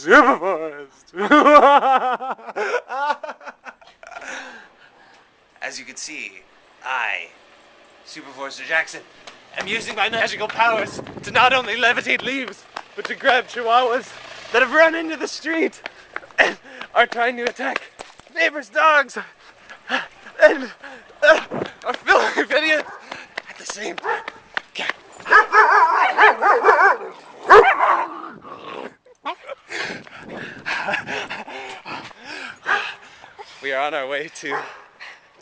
SuperForest. As you can see, I, SuperForester Jackson, am using my magical powers to not only levitate leaves, but to grab chihuahuas that have run into the street and are trying to attack neighbors' dogs and are filming videos at the same time. Okay. We are on our way to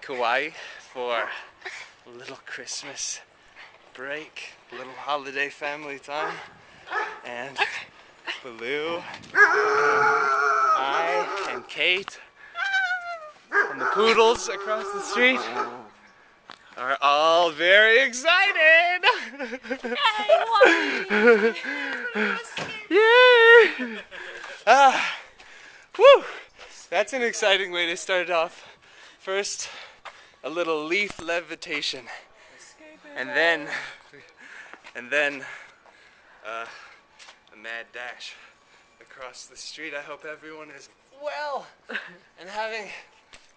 Kauai for a little Christmas break, a little holiday family time, and Baloo, I, and Kate, and the poodles across the street are all very excited! Yay! Whew! That's an exciting way to start it off. First, a little leaf levitation, and then a mad dash across the street. I hope everyone is well and having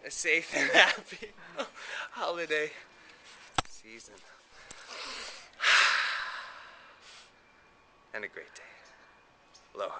a safe and happy holiday season. And a great day. Aloha.